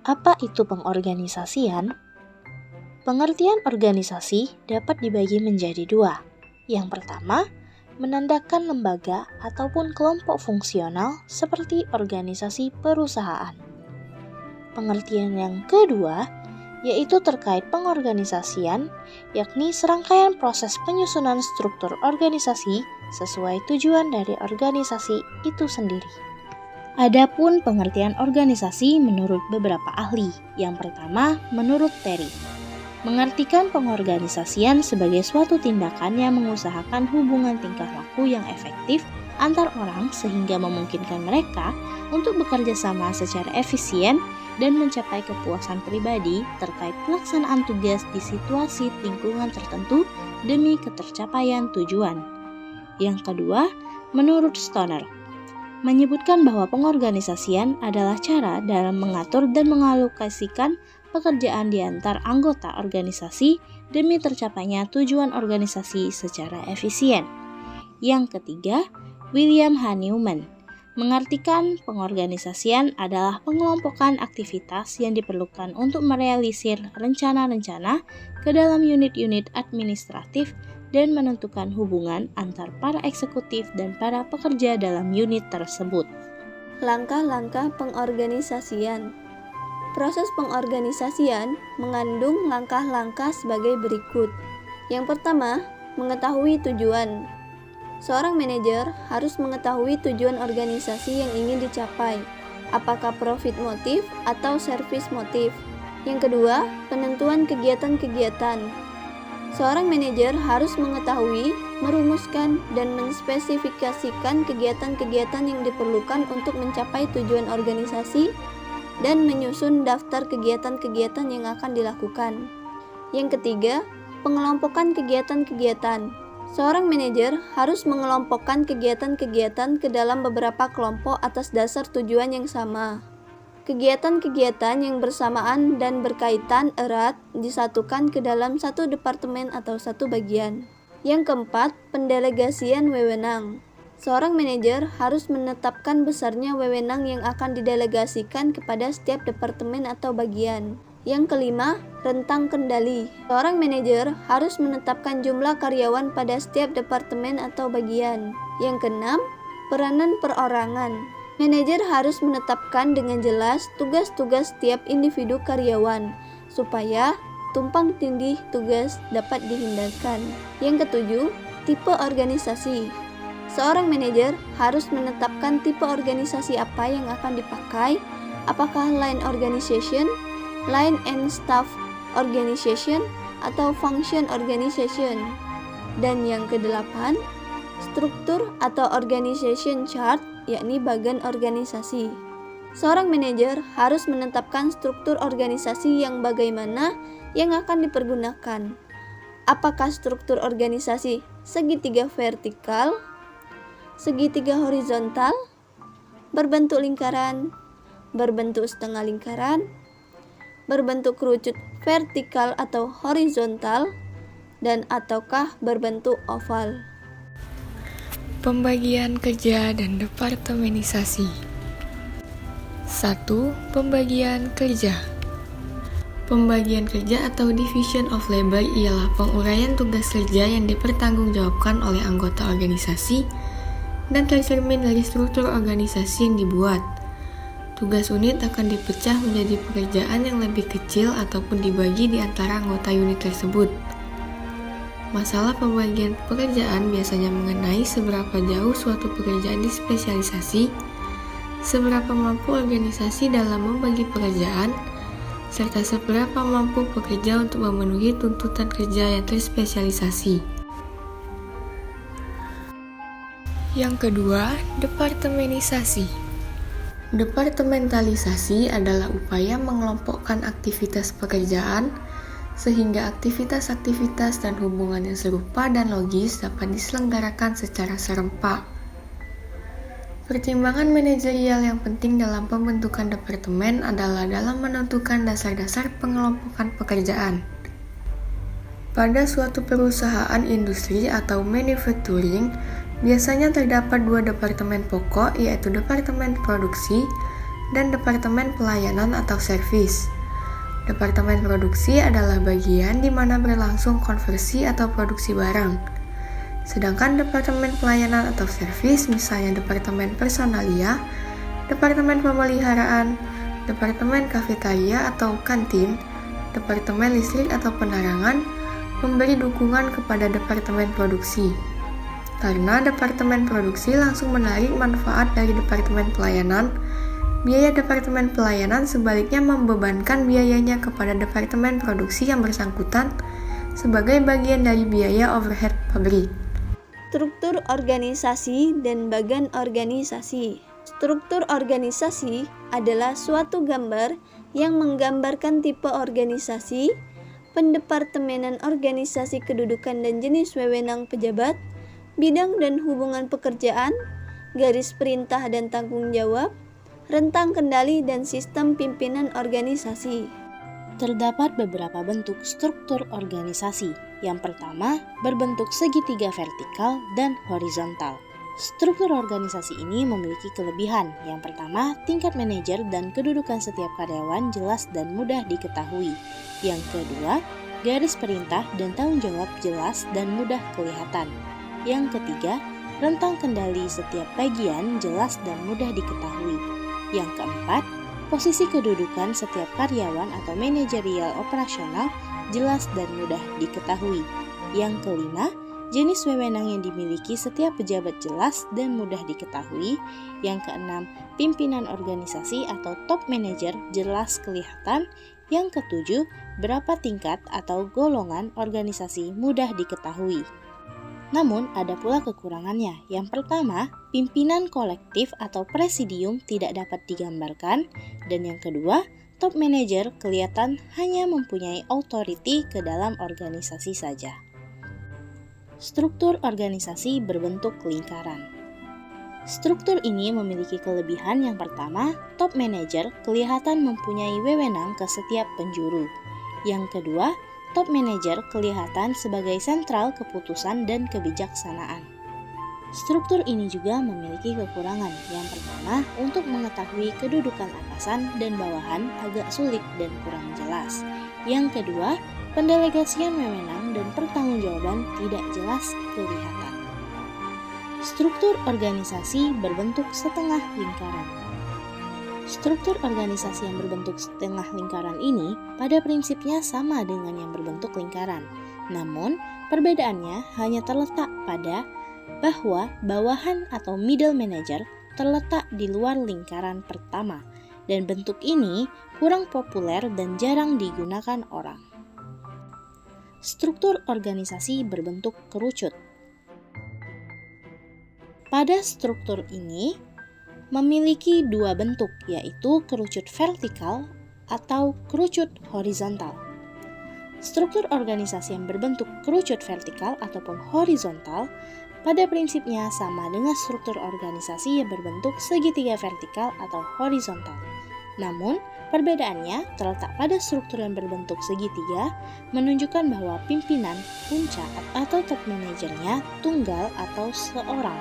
Apa itu pengorganisasian? Pengertian organisasi dapat dibagi menjadi dua. Yang pertama, menandakan lembaga ataupun kelompok fungsional seperti organisasi perusahaan. Pengertian yang kedua, yaitu terkait pengorganisasian, yakni serangkaian proses penyusunan struktur organisasi sesuai tujuan dari organisasi itu sendiri. Adapun pengertian organisasi menurut beberapa ahli. Yang pertama, menurut Terry, mengartikan pengorganisasian sebagai suatu tindakan yang mengusahakan hubungan tingkah laku yang efektif antar orang sehingga memungkinkan mereka untuk bekerja sama secara efisien dan mencapai kepuasan pribadi terkait pelaksanaan tugas di situasi lingkungan tertentu demi ketercapaian tujuan. Yang kedua, menurut Stoner, menyebutkan bahwa pengorganisasian adalah cara dalam mengatur dan mengalokasikan pekerjaan di antar anggota organisasi demi tercapainya tujuan organisasi secara efisien. Yang ketiga, William H. Newman, mengartikan pengorganisasian adalah pengelompokan aktivitas yang diperlukan untuk merealisir rencana-rencana ke dalam unit-unit administratif dan menentukan hubungan antar para eksekutif dan para pekerja dalam unit tersebut. Langkah-langkah pengorganisasian. Proses pengorganisasian mengandung langkah-langkah sebagai berikut. Yang pertama, mengetahui tujuan. Seorang manajer harus mengetahui tujuan organisasi yang ingin dicapai, apakah profit motif atau service motif. Yang kedua, penentuan kegiatan-kegiatan. Seorang manajer harus mengetahui, merumuskan, dan menspesifikasikan kegiatan-kegiatan yang diperlukan untuk mencapai tujuan organisasi dan menyusun daftar kegiatan-kegiatan yang akan dilakukan. Yang ketiga, pengelompokan kegiatan-kegiatan. Seorang manajer harus mengelompokkan kegiatan-kegiatan ke dalam beberapa kelompok atas dasar tujuan yang sama. Kegiatan-kegiatan yang bersamaan dan berkaitan erat disatukan ke dalam satu departemen atau satu bagian. Yang keempat, pendelegasian wewenang. Seorang manajer harus menetapkan besarnya wewenang yang akan didelegasikan kepada setiap departemen atau bagian. Yang kelima, rentang kendali. Seorang manajer harus menetapkan jumlah karyawan pada setiap departemen atau bagian. Yang keenam, peranan perorangan. Manajer harus menetapkan dengan jelas tugas-tugas setiap individu karyawan, supaya tumpang tindih tugas dapat dihindarkan. Yang ketujuh, tipe organisasi. Seorang manajer harus menetapkan tipe organisasi apa yang akan dipakai, apakah line organization, line and staff organization, atau function organization. Dan yang kedelapan, struktur atau organization chart, yakni bagan organisasi. Seorang manajer harus menetapkan struktur organisasi yang bagaimana yang akan dipergunakan. Apakah struktur organisasi segitiga vertikal, segitiga horizontal, berbentuk lingkaran, berbentuk setengah lingkaran, berbentuk kerucut vertikal atau horizontal, dan ataukah berbentuk oval. Pembagian kerja dan departemenisasi. 1. Pembagian kerja. Pembagian kerja atau division of labor ialah penguraian tugas kerja yang dipertanggungjawabkan oleh anggota organisasi dan tercermin dari struktur organisasi yang dibuat. Tugas unit akan dipecah menjadi pekerjaan yang lebih kecil ataupun dibagi di antara anggota unit tersebut. Masalah pembagian pekerjaan biasanya mengenai seberapa jauh suatu pekerjaan dispesialisasi, seberapa mampu organisasi dalam membagi pekerjaan, serta seberapa mampu pekerja untuk memenuhi tuntutan kerja yang terspesialisasi. Yang kedua, departemenisasi. Departementalisasi adalah upaya mengelompokkan aktivitas pekerjaan sehingga aktivitas-aktivitas dan hubungan yang serupa dan logis dapat diselenggarakan secara serempak. Pertimbangan manajerial yang penting dalam pembentukan departemen adalah dalam menentukan dasar-dasar pengelompokan pekerjaan. Pada suatu perusahaan industri atau manufacturing, biasanya terdapat dua departemen pokok, yaitu departemen produksi, dan Departemen Pelayanan atau Servis. Departemen Produksi adalah bagian di mana berlangsung konversi atau produksi barang. Sedangkan Departemen Pelayanan atau Servis, misalnya Departemen Personalia, Departemen Pemeliharaan, Departemen Kafetaria atau Kantin, Departemen Listrik atau Penerangan, memberi dukungan kepada Departemen Produksi. Karena Departemen Produksi langsung menarik manfaat dari Departemen Pelayanan, biaya Departemen Pelayanan sebaliknya membebankan biayanya kepada Departemen Produksi yang bersangkutan sebagai bagian dari biaya overhead pabrik. Struktur organisasi dan bagan organisasi. Struktur organisasi adalah suatu gambar yang menggambarkan tipe organisasi, pendepartemenan organisasi, kedudukan dan jenis wewenang pejabat, bidang dan hubungan pekerjaan, garis perintah dan tanggung jawab, rentang kendali dan sistem pimpinan organisasi. Terdapat beberapa bentuk struktur organisasi. Yang pertama, berbentuk segitiga vertikal dan horizontal. Struktur organisasi ini memiliki kelebihan. Yang pertama, tingkat manajer dan kedudukan setiap karyawan jelas dan mudah diketahui. Yang kedua, garis perintah dan tanggung jawab jelas dan mudah kelihatan. Yang ketiga, rentang kendali setiap bagian jelas dan mudah diketahui. Yang keempat, posisi kedudukan setiap karyawan atau manajerial operasional jelas dan mudah diketahui. Yang kelima, jenis wewenang yang dimiliki setiap pejabat jelas dan mudah diketahui. Yang keenam, pimpinan organisasi atau top manager jelas kelihatan. Yang ketujuh, berapa tingkat atau golongan organisasi mudah diketahui. Namun, ada pula kekurangannya. Yang pertama, pimpinan kolektif atau presidium tidak dapat digambarkan. Dan yang kedua, top manager kelihatan hanya mempunyai authority ke dalam organisasi saja. Struktur organisasi berbentuk lingkaran. Struktur ini memiliki kelebihan. Yang pertama, top manager kelihatan mempunyai wewenang ke setiap penjuru. Yang kedua, top manager kelihatan sebagai sentral keputusan dan kebijaksanaan. Struktur ini juga memiliki kekurangan. Yang pertama, untuk mengetahui kedudukan atasan dan bawahan agak sulit dan kurang jelas. Yang kedua, pendelegasian wewenang dan pertanggungjawaban tidak jelas kelihatan. Struktur organisasi berbentuk setengah lingkaran. Struktur organisasi yang berbentuk setengah lingkaran ini pada prinsipnya sama dengan yang berbentuk lingkaran. Namun, perbedaannya hanya terletak pada bahwa bawahan atau middle manager terletak di luar lingkaran pertama, dan bentuk ini kurang populer dan jarang digunakan orang. Struktur organisasi berbentuk kerucut. Pada struktur ini memiliki dua bentuk, yaitu kerucut vertikal atau kerucut horizontal. Struktur organisasi yang berbentuk kerucut vertikal ataupun horizontal pada prinsipnya sama dengan struktur organisasi yang berbentuk segitiga vertikal atau horizontal. Namun, perbedaannya terletak pada struktur yang berbentuk segitiga menunjukkan bahwa pimpinan, puncak, atau top manajernya tunggal atau seorang.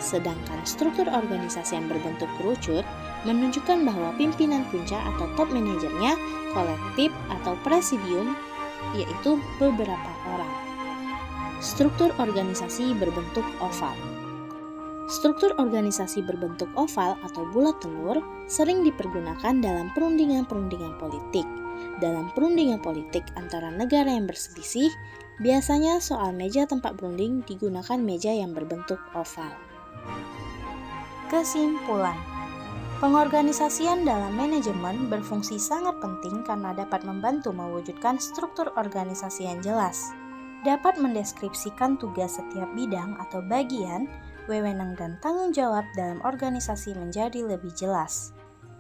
Sedangkan struktur organisasi yang berbentuk kerucut menunjukkan bahwa pimpinan puncak atau top manajernya kolektif atau presidium, yaitu beberapa orang. Struktur organisasi berbentuk oval. Struktur organisasi berbentuk oval atau bulat telur sering dipergunakan dalam perundingan-perundingan politik. Dalam perundingan politik antara negara yang berselisih, biasanya soal meja tempat berunding digunakan meja yang berbentuk oval. Kesimpulan, pengorganisasian dalam manajemen berfungsi sangat penting karena dapat membantu mewujudkan struktur organisasi yang jelas, dapat mendeskripsikan tugas setiap bidang atau bagian, wewenang dan tanggung jawab dalam organisasi menjadi lebih jelas,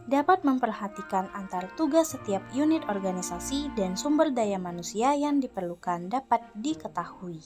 dapat memperhatikan antar tugas setiap unit organisasi dan sumber daya manusia yang diperlukan dapat diketahui.